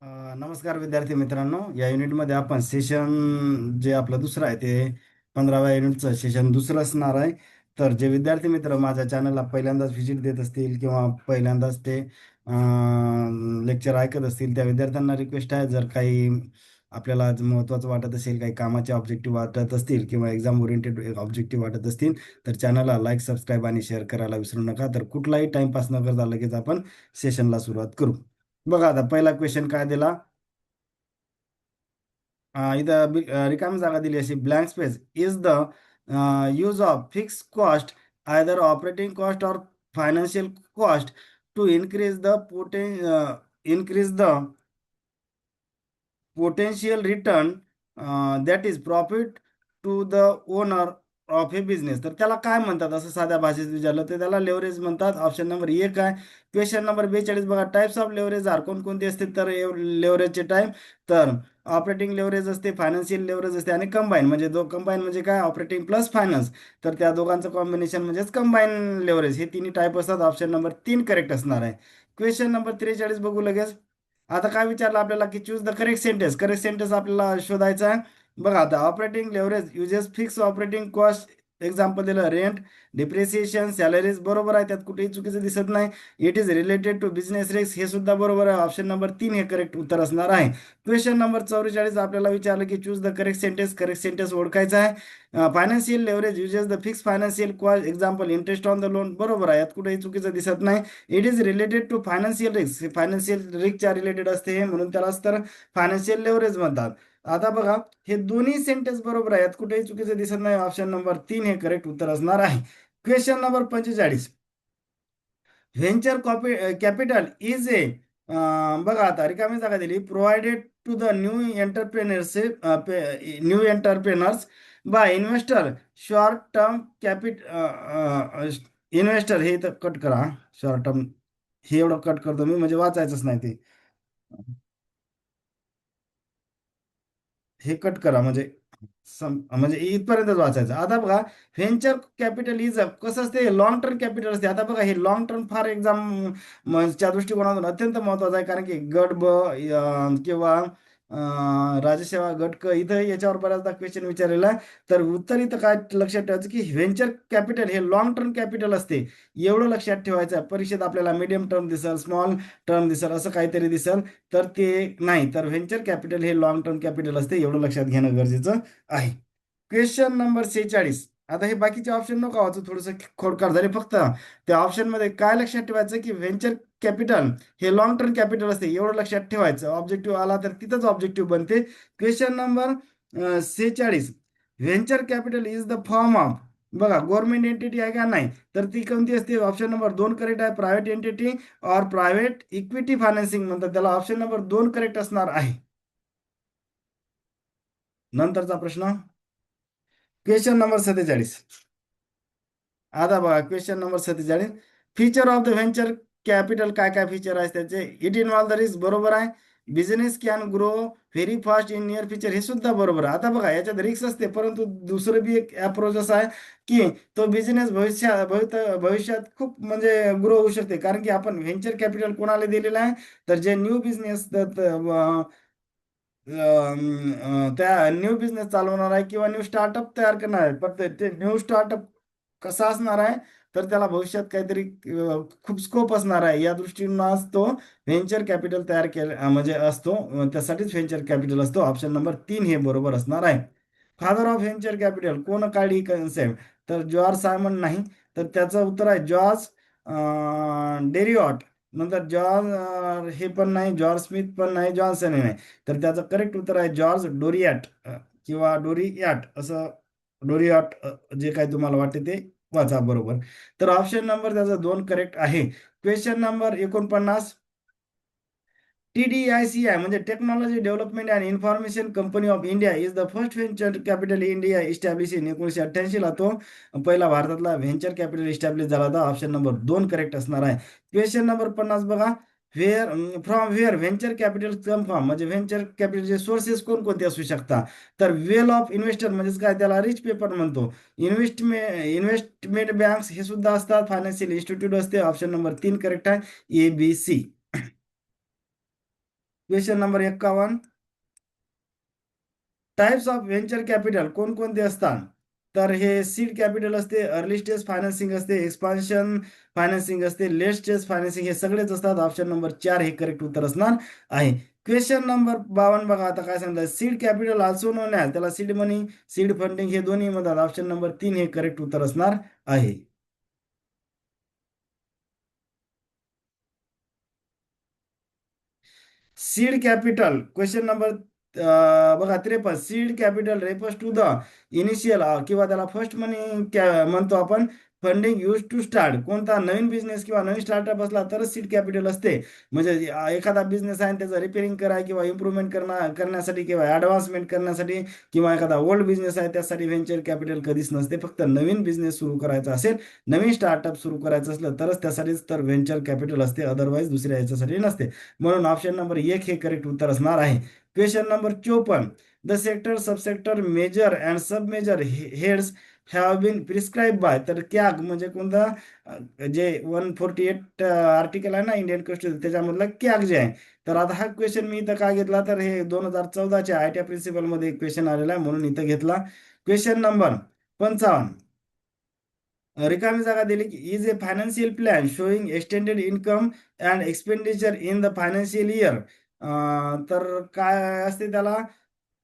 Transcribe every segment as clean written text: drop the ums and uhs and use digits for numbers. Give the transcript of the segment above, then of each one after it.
नमस्कार विद्यार्थी मित्रांनो. या युनिटमध्ये आपण सेशन जे आपलं दुसरं आहे ते 15व्या युनिटचं सेशन दुसरं असणार आहे. तर जे विद्यार्थी मित्र माझ्या चॅनलला पहिल्यांदाच व्हिजिट देत असतील किंवा पहिल्यांदाच ते लेक्चर ऐकत असतील त्या विद्यार्थ्यांना रिक्वेस्ट आहे, जर काही आपल्याला आज महत्त्वाचं वाटत असेल, काही कामाचे ऑब्जेक्टिव्ह वाटत असतील किंवा एक्झाम ओरिएंटेड ऑब्जेक्टिव्ह वाटत असतील तर चॅनलला लाईक, सबस्क्राईब आणि शेअर करायला विसरू नका. तर कुठलाही टाइमपास न करता लगेच आपण सेशनला सुरुवात करू. बघा आता पहिला क्वेश्चन काय दिला. इथं रिकामी जागा दिली अशी blank space is the use of fix cost either operating cost or financial cost to increase the increase the potential return that is profit to the owner of a business. तर त्याला काय म्हणतात असं साध्या भाषेत विचारलं तर त्याला लेवरेज म्हणतात. ऑप्शन नंबर एक आहे. क्वेश्चन नंबर 42 बघा, टाइप्स ऑफ लेवरेज आर कोणकोणते असते तर लेवरेजचे टाईप तर ऑपरेटिंग लेवरेज असते, फायनान्शियल लेवरेज असते आणि कंबाईन म्हणजे कंबाईन म्हणजे काय, ऑपरेटिंग प्लस फायनान्स. तर त्या दोघांचं कॉम्बिनेशन म्हणजेच कंबाईन लेवरेज. हे तिन्ही टाईप असतात. ऑप्शन नंबर 3 करेक्ट असणार आहे. क्वेश्चन नंबर 43 बघू लगेच. आता काय विचारलं आपल्याला की choose the correct sentence. Correct sentence आपल्याला शोधायचा आहे. बघा आता, operating leverage uses fix operating cost. Example दिलं रेंट, डिप्रिसिएशन, सॅलरीज. बरोबर आहे, त्यात कुठेही चुकीचं दिसत नाही. It is related to business risk, हे सुद्धा बरोबर आहे. ऑप्शन नंबर 3 हे करेक्ट उत्तर असणार आहे. क्वेश्चन नंबर 44 आपल्याला विचारलं की choose the correct sentence. Correct sentence ओळखायचा आहे. Financial leverage uses the fix financial cost. Example interest on the loan. बरोबर आहे, यात कुठेही चुकीचं दिसत नाही. It is related to financial risk. Financial रिस्कच्या रिलेटेड असते हे, म्हणून त्यालाच तर फायनान्शियल लेव्हरेज म्हणतात. आता बघा, हे दोन्ही सेंटेन्स बरोबर आहेत, कुठेही चुकीचं दिसत नाही. ऑप्शन नंबर 3 हे करेक्ट उत्तर असणार आहे. Question number 45, venture capital is a, बघा आता रिकामी जागा दिली, provided to the new entrepreneurs by investor short term investor. हे तर कट करा, शॉर्ट टर्म हे एवढं कट करतो मी, म्हणजे वाचायचंच नाही ते. हे कट करा म्हणजे म्हणजे इथपर्यंतच वाचायचं. आता बघा, व्हेंचर कॅपिटल इज कसं असते, लॉंग टर्म कॅपिटल असते. आता बघा, हे लॉंग टर्म फार एक्झामच्या दृष्टिकोनातून अत्यंत महत्वाचं आहे, कारण की गट ब किंवा राजसेवा गट क इथं याच्यावर बऱ्याचदा क्वेश्चन विचारलेला आहे. तर उत्तर इथं काय लक्षात ठेवायचं की व्हेंचर कॅपिटल हे लॉंग टर्म कॅपिटल असते. एवढं लक्षात ठेवायचं आहे. परीक्षेत आपल्याला मीडियम टर्म दिसल, स्मॉल टर्म दिसल, असं काहीतरी दिसल, तर ते नाही. तर व्हेंचर कॅपिटल हे लॉंग टर्म कॅपिटल असते, एवढं लक्षात घेणं गरजेचं आहे. Question number 46. आता हे बाकीचे ऑप्शन नको वाचू, थोडंसं खोडकर झाले. फक्त त्या ऑप्शन मध्ये काय लक्षात ठेवायचं की व्हेंचर कॅपिटल हे लॉंग टर्म कॅपिटल असते, एवढं लक्षात ठेवायचं. ऑब्जेक्टिव्ह आला तर तिथंच ऑब्जेक्टिव्ह बनते. Question number 46, venture capital is the form of, बघा गव्हर्नमेंट एंटिटी आहे का नाही, तर ती कोणती असते. ऑप्शन नंबर 2 करेक्ट आहे. प्रायव्हेट एंटिटी और प्रायव्हेट इक्विटी फायनान्सिंग म्हणतात त्याला. ऑप्शन नंबर 2 करेक्ट असणार आहे. नंतरचा प्रश्न, क्वेश्चन नंबर 47. आता बघा question number 47, feature of the venture capital. काय काय फीचर आहे त्याचे. इट इन्व्हॉल्व द रिस्क, बरोबर आहे. Business can grow very fast in near future, हे सुद्धा बरोबर आहे. आता बघा, याच्यात रिस्क असते, परंतु दुसरं बी एक अप्रोच असा आहे की तो बिझनेस भविष्यात खूप म्हणजे ग्रो होऊ शकते, कारण की आपण व्हेंचर कॅपिटल कोणाला दिलेलं आहे, तर जे न्यू बिझनेस त्या न्यू बिझनेस चालवणार आहे किंवा न्यू स्टार्टअप तयार करणार आहे. पण ते न्यू स्टार्टअप कसा असणार आहे, तर त्याला भविष्यात काहीतरी खूप स्कोप असणार आहे, या दृष्टीने आज तो व्हेंचर कॅपिटल तयार केला म्हणजे असतो. त्यासाठीच व्हेंचर कॅपिटल असतो. ऑप्शन नंबर 3 हे बरोबर असणार आहे. फादर ऑफ व्हेंचर कॅपिटल कोण काढली कन्सेप्ट, तर जॉर्ज सायमन नाही, तर त्याचं उत्तर आहे जॉर्ज डेरिऑट. नंतर जॉर्ज हे पण नाही, जॉर्ज स्मिथ पण नाही, जॉन्सन नाही. तर त्याचं करेक्ट उत्तर आहे जॉर्ज डोरियाट किंवा डोरियाट असं. डोरियाट जे काही तुम्हाला वाटते ते वाचा, बरोबर. तर ऑप्शन नंबर त्याचा 2 करेक्ट आहे. क्वेश्चन नंबर 49, TDICI म्हणजे technology development and information company of India is the first venture capital India establish in 1988 ला तो पहिला भारतातला व्हेंचर कॅपिटल इस्टॅब्लिश झाला होता. ऑप्शन नंबर 2 करेक्ट असणार आहे. क्वेश्चन नंबर 50 बघा, from where venture capital come from, म्हणजे व्हेंचर कॅपिटलचे सोर्सेस कोणकोणते असू शकतात, तर वेल ऑफ इन्व्हेस्टर म्हणजेच काय, त्याला रिच पेपर म्हणतो. इन्व्हेस्टमेंट बँक्स हे सुद्धा असतात. फायनान्शियल इन्स्टिट्यूट असते. ऑप्शन नंबर 3 करेक्ट आहे, ABC. Question number 51, types of venture capital कोणकोणते असतात? तर हे सीड कॅपिटल असते, अर्ली स्टेज फायनान्सिंग असते, एक्सपान्शन फायनान्सिंग असते, लेट स्टेज फायनान्सिंग, हे सगळेच असतात. ऑप्शन नंबर 4 हे करेक्ट उत्तर असणार आहे. क्वेश्चन नंबर 52 बघा, आता काय सांगितलं, seed capital also non as, त्याला सीड मनी, सीड फंडिंग हे दोन्ही म्हणतात. ऑप्शन नंबर 3 हे करेक्ट उत्तर असणार आहे. सीड कॅपिटल क्वेश्चन नंबर बघा 53, seed capital refers to the initial किंवा त्याला फर्स्ट मनी म्हणतो आपण, फंडिंग यूज टू स्टार्ट, कोणता नवीन बिझनेस किंवा नवीन स्टार्टअप असला तरच सीड कॅपिटल असते. म्हणजे एखादा बिझनेस आहे त्याचं रिपेअरिंग करा किंवा इम्प्रूव्हमेंट करण्यासाठी किंवा ॲडव्हान्समेंट करण्यासाठी, किंवा एखादा ओल्ड बिझनेस आहे त्यासाठी व्हेंचर कॅपिटल कधीच नसते. फक्त नवीन बिझनेस सुरू करायचा असेल, नवीन स्टार्टअप सुरू करायचं असलं तरच त्यासाठीच तर व्हेंचर कॅपिटल असते, अदरवाईज दुसऱ्या याच्यासाठी नसते. म्हणून ऑप्शन नंबर 1 हे करेक्ट उत्तर असणार आहे. Question number 54, the sector subsector major and sub major heads have been prescribe by, तर कॅग म्हणजे कोणता, जे 148 आर्टिकल आहे ना इंडियन कॉन्स्टिट्यूशन त्याच्यामधला कॅग जे आहे. तर आता हा क्वेश्चन मी इथं काय घेतला, तर हे 2014च्या ITI प्रिन्सिपल मध्ये क्वेश्चन आलेला आहे म्हणून इथं घेतला. क्वेश्चन नंबर 55, रिकामी जागा दिली की is a financial plan showing extended income and expenditure in the financial year, तर काय असते त्याला,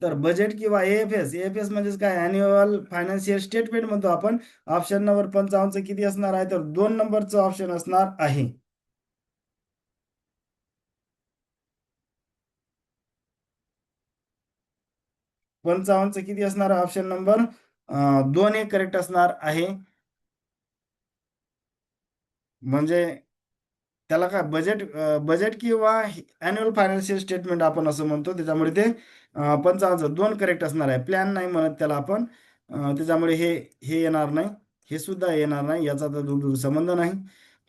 तर बजेट किंवा एएफएस. एएफएस म्हणजेच काय, अॅन्युअल फायनान्शियल स्टेटमेंट म्हणतो आपण. ऑप्शन नंबर 55 किती असणार आहे, तर 2 नंबरचं ऑप्शन असणार आहे. 55 किती असणार, ऑप्शन नंबर 2 हे करेक्ट असणार आहे. म्हणजे त्याला काय बजेट, बजेट किंवा अॅन्युअल फायनान्शियल स्टेटमेंट आपण असं म्हणतो, त्याच्यामुळे ते 55 2 करेक्ट असणार आहे. प्लॅन नाही म्हणत त्याला आपण, त्याच्यामुळे हे हे येणार नाही, हे सुद्धा येणार नाही, याचा तर दूर संबंध नाही.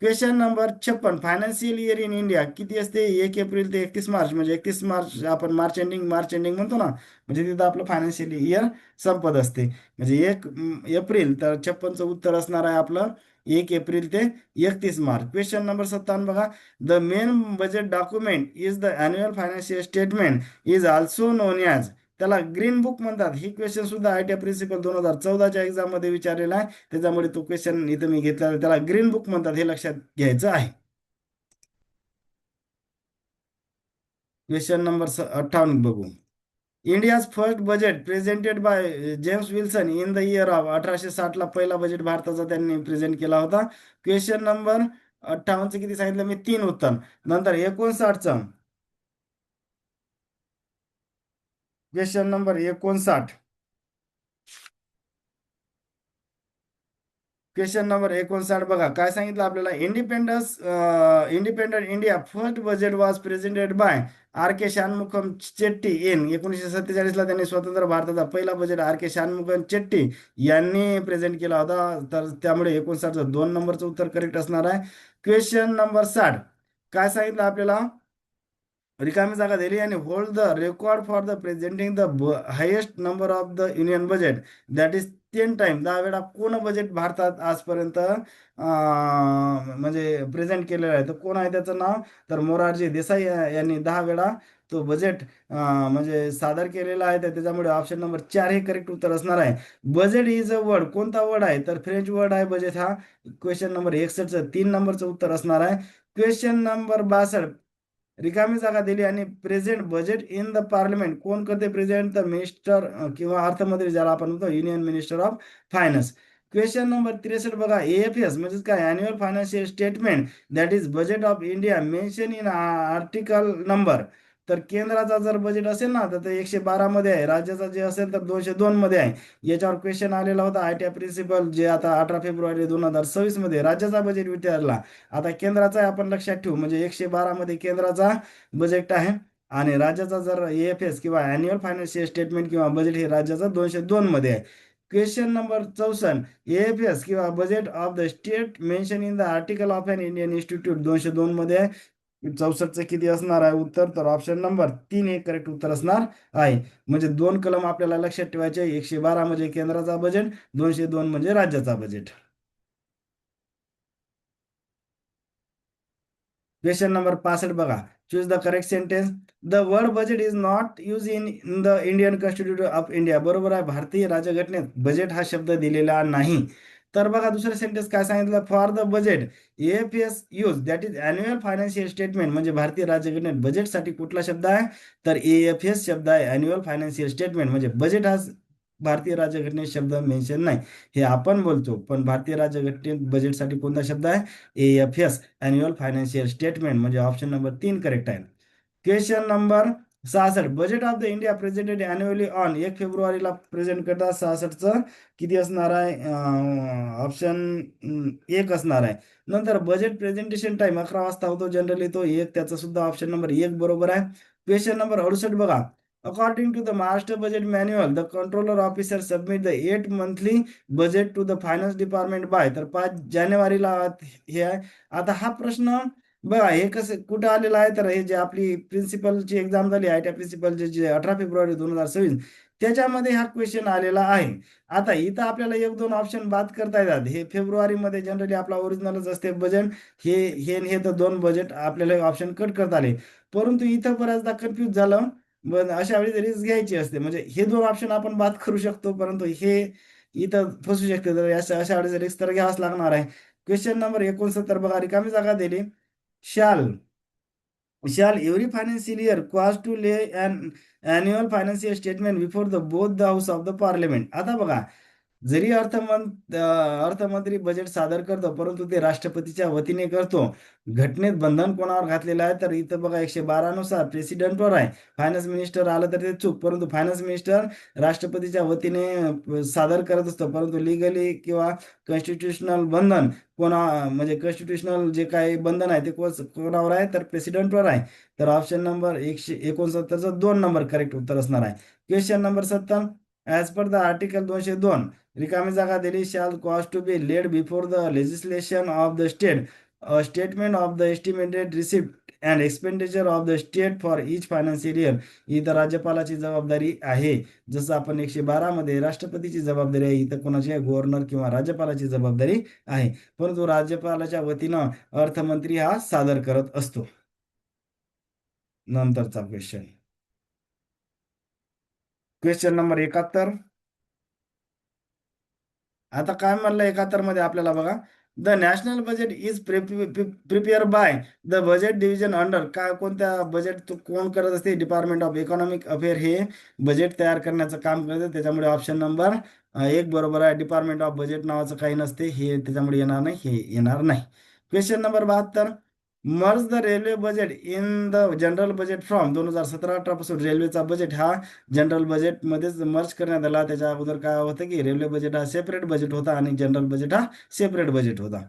Question number 56, financial year in India किती असते, 1 एप्रिल ते 31 मार्च, म्हणजे 31 मार्च आपण मार्च एंडिंग म्हणतो ना, म्हणजे तिथं आपलं फायनान्शियल इयर संपत असते. म्हणजे 1 एप्रिल, तर 56चं उत्तर असणार आहे आपलं 1 एप्रिल ते 31 मार्च. क्वेश्चन नंबर 57 बघा, the main budget document is the annual financial statement is also non as, त्याला ग्रीन बुक म्हणतात. ही क्वेश्चन सुद्धा ITI प्रिन्सिपल 2014च्या एक्झाम मध्ये विचारलेला आहे, त्याच्यामुळे तो क्वेश्चन इथं मी घेतला, त्याला ग्रीन बुक म्हणतात, हे लक्षात घ्यायचं आहे. क्वेश्चन नंबर 58 बघू, India's first budget presented by James Wilson in the year of, 1860ला पहिला बजेट भारताचा त्यांनी प्रेझेंट केला होता. क्वेश्चन नंबर 58चं किती सांगितलं मी, 3 उत्तर. नंतर 59चं, क्वेश्चन नंबर 59, क्वेश्चन नंबर 59 बघा काय सांगितलं आपल्याला, independent India first budget was presented by RK Shanmukham Chetty in, 1947ला त्यांनी स्वतंत्र भारताचा पहिला बजेट RK शानमुखम चेट्टी यांनी प्रेझेंट केला होता. तर त्यामुळे 59चं 2 नंबरचं उत्तर करेक्ट असणार आहे. क्वेश्चन नंबर 60, काय सांगितलं आपल्याला, रिकामी जागा दिली आणि hold the record for the presenting the highest number of the union budget, that is 10 time, 10 वेळा कोण बजेट भारतात आजपर्यंत म्हणजे प्रेझेंट केलेलं आहे, तर कोण आहे त्याचं नाव, तर मोरारजी देसाई यांनी 10 वेळा तो बजेट म्हणजे सादर केलेला आहे. तर त्याच्यामुळे ऑप्शन नंबर 4 हे करेक्ट उत्तर असणार आहे. बजेट इज अ वर्ड, कोणता वर्ड आहे, तर फ्रेंच वर्ड आहे बजेट हा. क्वेश्चन नंबर 61चं 3 नंबरचं उत्तर असणार आहे. क्वेश्चन नंबर 62, रिकामी जागा दिली आणि present budget in the parliament कोण करते प्रेझेंट, तर मिनिस्टर किंवा अर्थमंत्री, ज्याला आपण म्हणतो union minister of finance. Question number 63 बघा, एएफएस म्हणजे काय, annual financial statement that is budget of India mention in article number, तर केंद्राचा जर बजेट असेल ना तर ते 112 मध्ये आहे, राज्याचा जे असेल तर 202 मध्ये आहे. याच्यावर क्वेश्चन आलेला होता ITI प्रिन्सिपल, जे आता 18 फेब्रुवारी 2026 मध्ये राज्याचा बजेट विचारला. आता केंद्राचा आहे आपण लक्षात ठेवू, म्हणजे 112 मध्ये केंद्राचा बजेट आहे, आणि राज्याचा जर एएफएस किंवा अॅन्युअल फायनान्शियल स्टेटमेंट किंवा बजेट हे राज्याचा 202 मध्ये आहे. क्वेश्चन नंबर 64, एएफएस किंवा budget of the state mention in the article of an Indian institute 202 मध्ये आहे. 64चं किती असणार आहे उत्तर, तर ऑप्शन नंबर 3 हे करेक्ट उत्तर असणार आहे. म्हणजे 2 कलम आपल्याला लक्षात ठेवायचे, 112 म्हणजे केंद्राचा बजेट, 202 म्हणजे राज्याचा बजेट. क्वेश्चन नंबर 65 बघा. Choose the correct sentence. The word budget is not use in the Indian constitution of India. बरोबर आहे, भारतीय राज्यघटनेत बजेट हा शब्द दिलेला नाही. तर बघा दुसरं सेंटेन्स काय सांगितलं. For the budget AFS use that is annual financial statement. म्हणजे भारतीय राज्यघटनेत बजेटसाठी कुठला शब्द आहे, तर एएफएस शब्द आहे, अॅन्युअल फायनान्शियल स्टेटमेंट. म्हणजे बजेट हा भारतीय राज्यघटनेत शब्द मेन्शन नाही. हे आपण बोलतो, पण भारतीय राज्यघटनेत बजेटसाठी कोणता शब्द आहे, एएफएस, अॅन्युअल फायनान्शियल स्टेटमेंट. म्हणजे ऑप्शन नंबर 3 करेक्ट आहे. Question number 66. Budget of the India presented annually on. 1 फेब्रुवारीला प्रेझेंट करतात. 66चं किती असणार आहे, ऑप्शन 1 असणार आहे. नंतर बजेट प्रेझेंटेशन टाइम 11 वाजता होतो जनरली, तो 1, त्याचा सुद्धा ऑप्शन नंबर 1 बरोबर आहे. क्वेश्चन नंबर 68 बघा. According to the Maharashtra budget manual the controller officer submit the 8 monthly budget to the finance department by. तर 5 जानेवारीला हे आहे. आता हा प्रश्न बघा, हे कसं कुठं आलेलं आहे, तर हे जे आपली प्रिन्सिपलची एक्झाम झाली आय टी प्रिन्सिपलची, जे 18 फेब्रुवारी 2026, त्याच्यामध्ये हा क्वेश्चन आलेला आहे. आता इथं आपल्याला 1-2 ऑप्शन बाद करता येतात. हे फेब्रुवारीमध्ये जनरली आपला ओरिजिनलच असते बजेट. हे हे आणि हे तर 2 बजेट आपल्याला ऑप्शन कट करता आले. परंतु इथं बऱ्याचदा कन्फ्यूज झालं. अशा वेळी रिस्क घ्यायची असते. म्हणजे हे 2 ऑप्शन आपण बाद करू शकतो, परंतु हे इथं फसू शकते. तर अशा अशा वेळेस रिस्क तर घ्यावाच लागणार आहे. क्वेश्चन नंबर 69 बघा. रिकामी जागा दिली. शाल shall every financial year cause to lay an annual financial statement before the both the house of the parliament. आता बघा, जरी अर्थमंत्री बजेट सादर करतो, परंतु ते राष्ट्रपतीच्या वतीने करतो. घटनेत बंधन कोणावर घातलेलं आहे, तर इथं बघा 112 नुसार प्रेसिडेंटवर आहे. फायनान्स मिनिस्टर आलं तर ते चूक, परंतु फायनान्स मिनिस्टर राष्ट्रपतीच्या वतीने सादर करत असतो. परंतु लिगली किंवा कॉन्स्टिट्युशनल बंधन म्हणजे कॉन्स्टिट्युशनल जे काही बंधन आहे ते कोणावर आहे, तर प्रेसिडेंटवर आहे. तर ऑप्शन नंबर 169चं 2 नंबर करेक्ट उत्तर असणार आहे. Question number 70. As per the article 202, रिकामी जागा दिली. Shall cost to be laid before the legislation of the state statement of the estimated receipt and expenditure of the state for each financial year. ही तर राज्यपालाची जबाबदारी आहे. जसं आपण 112 मध्ये राष्ट्रपतीची जबाबदारी आहे, इथं कोणाची आहे, गव्हर्नर किंवा राज्यपालाची जबाबदारी आहे. परंतु राज्यपालाच्या वतीनं अर्थमंत्री हा सादर करत असतो. नंतरचा क्वेश्चन. Question number 71. आता काय म्हणलं 71 मध्ये आपल्याला बघा. The national budget is prepare by the budget division under. काय कोणत्या बजेट कोण करत असते, डिपार्टमेंट ऑफ इकॉनॉमिक अफेअर हे बजेट तयार करण्याचं काम करते. त्याच्यामुळे ऑप्शन नंबर 1 बरोबर आहे. डिपार्टमेंट ऑफ बजेट नावाचं काही नसते, हे त्याच्यामुळे येणार नाही, हे येणार नाही. Question number 72. Merge the railway budget in the general budget from. 2017-18 पासून रेल्वेचा बजेट हा जनरल बजेटमध्येच मर्ज करण्यात आला. त्याच्या अगोदर काय होतं की रेल्वे बजेट हा सेपरेट बजेट होता आणि जनरल बजेट हा सेपरेट बजेट होता.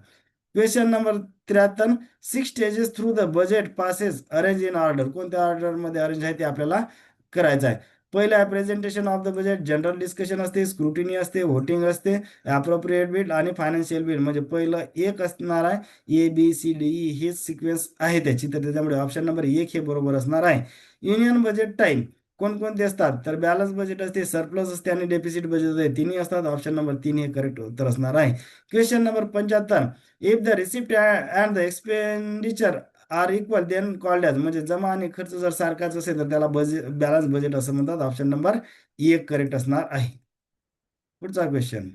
Question number 73. 6 stages through the budget passes arrange in order. कोणत्या ऑर्डरमध्ये अरेंज आहे ते आपल्याला करायचं आहे. पहिलं आहे presentation of the budget, general discussion असते, स्क्रुटिनी असते, व्होटिंग असते, अप्रोप्रिएट बिल आणि फायनान्शियल बिल. म्हणजे पहिलं 1 असणार आहे. ABCDE हे सिक्वेन्स आहे त्याची, तर त्याच्यामुळे ऑप्शन नंबर 1 हे बरोबर असणार आहे. युनियन बजेट टाईम कोणकोणते असतात, तर बॅलन्स बजेट असते, सरप्लस असते आणि डेफिसिट बजेट असते. तिन्ही असतात. ऑप्शन नंबर 3 हे करेक्ट उत्तर असणार आहे. Question number 75. If the receipt and the expenditure are equal then called as. म्हणजे जमा आणि खर्च जर सारखाच असेल तर त्याला बॅलन्स बजेट असं म्हणतात. ऑप्शन नंबर 1 करेक्ट असणार आहे. पुढचा क्वेश्चन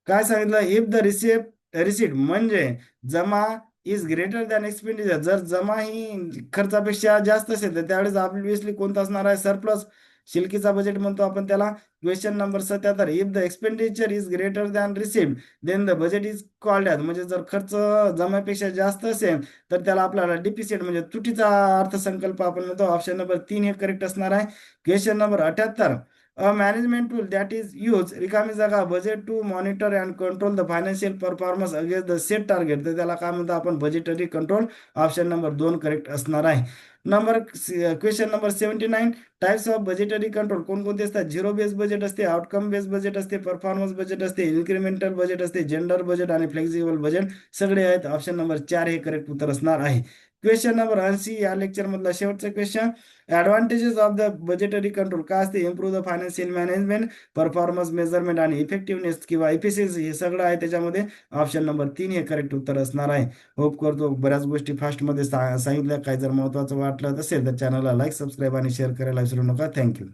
काय सांगितलं. इफ द रिसिप्ट म्हणजे जमा इज ग्रेटर दॅन एक्सपेंडिचर. जर जमा ही खर्चापेक्षा जास्त असेल तर त्यावेळेस ऑब्विसली कोणता असणार आहे, सरप्लस, शिल्कीचा बजेट म्हणतो आपण त्याला. Question number 77. If the expenditure is greater than receipt then the budget is called as. म्हणजे जर खर्च जमापेक्षा जास्त असेल तर त्याला आपल्याला डिफिसिट म्हणजे तुटीचा अर्थसंकल्प आपण म्हणतो. ऑप्शन नंबर 3 हे करेक्ट असणार आहे. Question number 78. A management tool that is used, रिकामी जागा, budget to monitor and control the financial performance against the set target. तर त्याला काय म्हणतो आपण, budgetary control. Option number 2 correct असणार आहे. Question number 79. Types of budgetary control कोणकोणते असतात. झिरो बेस बजेट असते, आउटकम बेस बजेट असते, परफॉर्मन्स बजेट असते, इन्क्रिमेंटल बजेट असते, जेंडर बजेट आणि फ्लेक्झिबल बजेट सगळे आहेत. ऑप्शन नंबर 4 हे करेक्ट उत्तर असणार आहे. क्वेश्चन नंबर 80 या लेक्चर मधला शेवटचा question. Advantages of the budgetary control काय असते? Improve the financial management, performance measurement आणि इफेक्टिव्हनेस किंवा इफिशियन्सी हे सगळं आहे त्याच्यामध्ये. ऑप्शन नंबर 3 हे करेक्ट उत्तर असणार आहे. होप करतो बऱ्याच गोष्टी फास्टमध्ये सांगितल्या. काही जर महत्त्वाचं वाटलं असेल तर चॅनलला लाईक, सबस्क्राईब आणि शेअर करायला विसरू नका. थँक्यू.